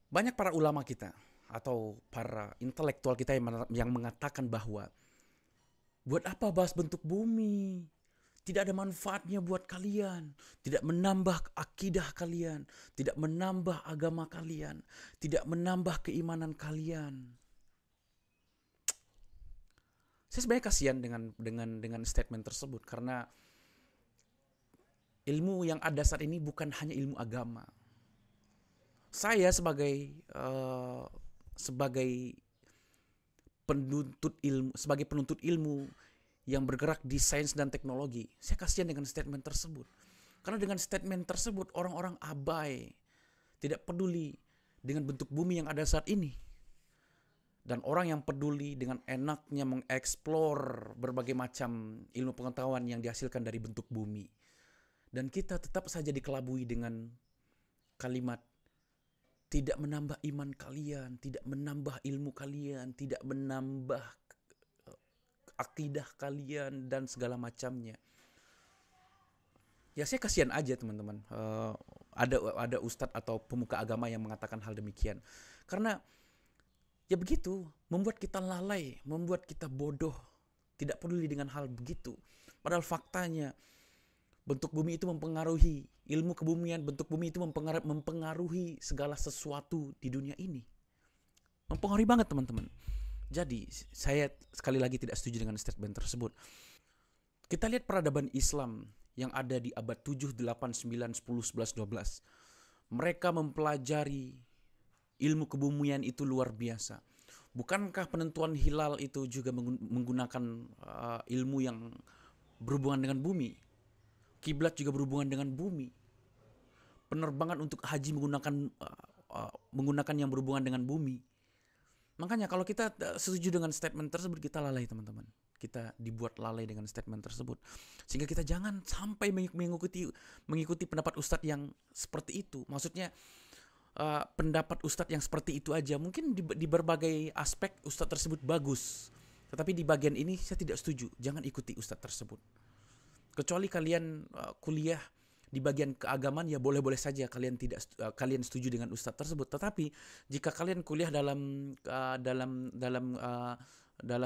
Banyak para ulama kita atau para intelektual kita yang mengatakan bahwa buat apa bahas bentuk bumi? Tidak ada manfaatnya buat kalian, tidak menambah akidah kalian, tidak menambah agama kalian, tidak menambah keimanan kalian. Saya sebenarnya kasihan dengan statement tersebut karena ilmu yang ada saat ini bukan hanya ilmu agama. Saya sebagai penuntut ilmu yang bergerak di sains dan teknologi, saya kasihan dengan statement tersebut. Karena dengan statement tersebut orang-orang abai, tidak peduli dengan bentuk bumi yang ada saat ini. Dan orang yang peduli dengan enaknya mengeksplor berbagai macam ilmu pengetahuan yang dihasilkan dari bentuk bumi. Dan kita tetap saja dikelabui dengan kalimat tidak menambah iman kalian, tidak menambah ilmu kalian, tidak menambah akidah kalian dan segala macamnya. Ya saya kasihan aja teman-teman. Ada ustadz atau pemuka agama yang mengatakan hal demikian. Karena ya begitu, membuat kita lalai, membuat kita bodoh, tidak peduli dengan hal begitu. Padahal faktanya bentuk bumi itu mempengaruhi, ilmu kebumian bentuk bumi itu mempengaruhi segala sesuatu di dunia ini. Mempengaruhi banget teman-teman. Jadi saya sekali lagi tidak setuju dengan statement tersebut. Kita lihat peradaban Islam yang ada di abad 7, 8, 9, 10, 11, 12. Mereka mempelajari ilmu kebumian itu luar biasa. Bukankah penentuan hilal itu juga menggunakan ilmu yang berhubungan dengan bumi? Kiblat juga berhubungan dengan bumi. Penerbangan untuk haji menggunakan yang berhubungan dengan bumi. Makanya kalau kita setuju dengan statement tersebut, kita lalai teman-teman. Kita dibuat lalai dengan statement tersebut. Sehingga kita jangan sampai mengikuti pendapat ustadz yang seperti itu. Maksudnya pendapat ustadz yang seperti itu aja. Mungkin di berbagai aspek ustadz tersebut bagus. Tetapi di bagian ini saya tidak setuju. Jangan ikuti ustadz tersebut. Kecuali kalian kuliah di bagian keagamaan, ya boleh-boleh saja kalian setuju dengan ustadz tersebut. Tetapi jika kalian kuliah dalam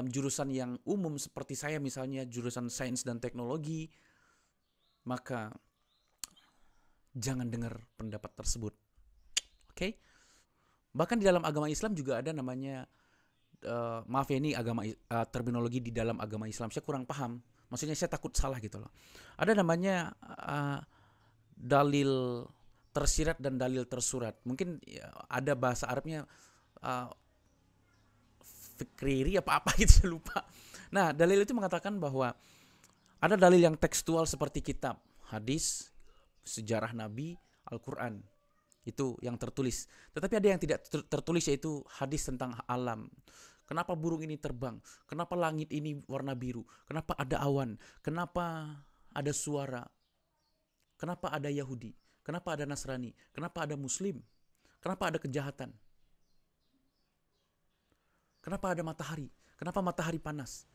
jurusan yang umum seperti saya misalnya jurusan sains dan teknologi, maka jangan dengar pendapat tersebut. Oke? Bahkan di dalam agama Islam juga ada namanya maaf ya ini terminologi di dalam agama Islam saya kurang paham. Maksudnya saya takut salah gitu loh. Ada namanya dalil tersirat dan dalil tersurat. Mungkin ya, ada bahasa Arabnya fikriri apa-apa gitu saya lupa. Nah, dalil itu mengatakan bahwa ada dalil yang tekstual seperti kitab, hadis, sejarah Nabi, Al-Quran. Itu yang tertulis. Tetapi ada yang tidak tertulis, yaitu hadis tentang alam. Kenapa burung ini terbang? Kenapa langit ini warna biru? Kenapa ada awan? Kenapa ada suara? Kenapa ada Yahudi? Kenapa ada Nasrani? Kenapa ada Muslim? Kenapa ada kejahatan? Kenapa ada matahari? Kenapa matahari panas?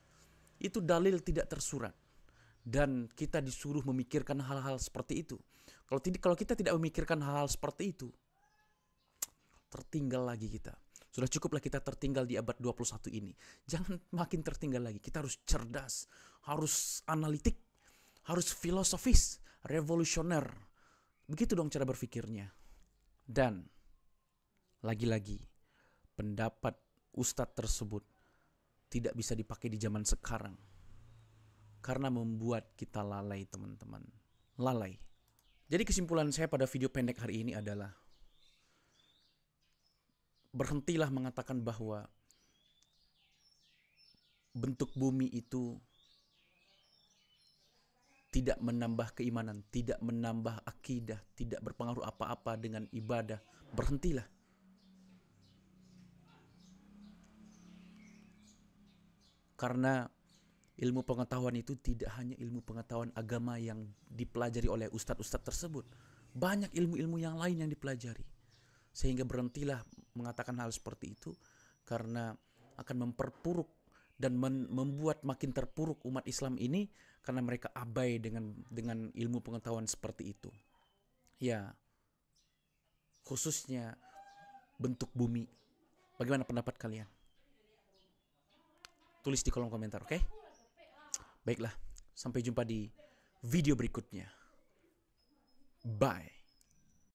Itu dalil tidak tersurat. Dan kita disuruh memikirkan hal-hal seperti itu. Kalau kita tidak memikirkan hal-hal seperti itu, tertinggal lagi kita. Sudah cukuplah kita tertinggal di abad 21 ini. Jangan makin tertinggal lagi. Kita harus cerdas, harus analitik, harus filosofis, revolusioner. Begitu dong cara berpikirnya. Dan lagi-lagi pendapat ustadz tersebut tidak bisa dipakai di zaman sekarang. Karena membuat kita lalai teman-teman. Lalai. Jadi kesimpulan saya pada video pendek hari ini adalah berhentilah mengatakan bahwa bentuk bumi itu tidak menambah keimanan, tidak menambah akidah, tidak berpengaruh apa-apa dengan ibadah. Berhentilah. Karena ilmu pengetahuan itu tidak hanya ilmu pengetahuan agama yang dipelajari oleh ustadz-ustadz tersebut. Banyak ilmu-ilmu yang lain yang dipelajari. Sehingga berhentilah mengatakan hal seperti itu, karena akan memperpuruk dan membuat makin terpuruk umat Islam ini karena mereka abai dengan ilmu pengetahuan seperti itu. Ya, khususnya bentuk bumi. Bagaimana pendapat kalian? Tulis di kolom komentar, oke? Baiklah, sampai jumpa di video berikutnya. Bye.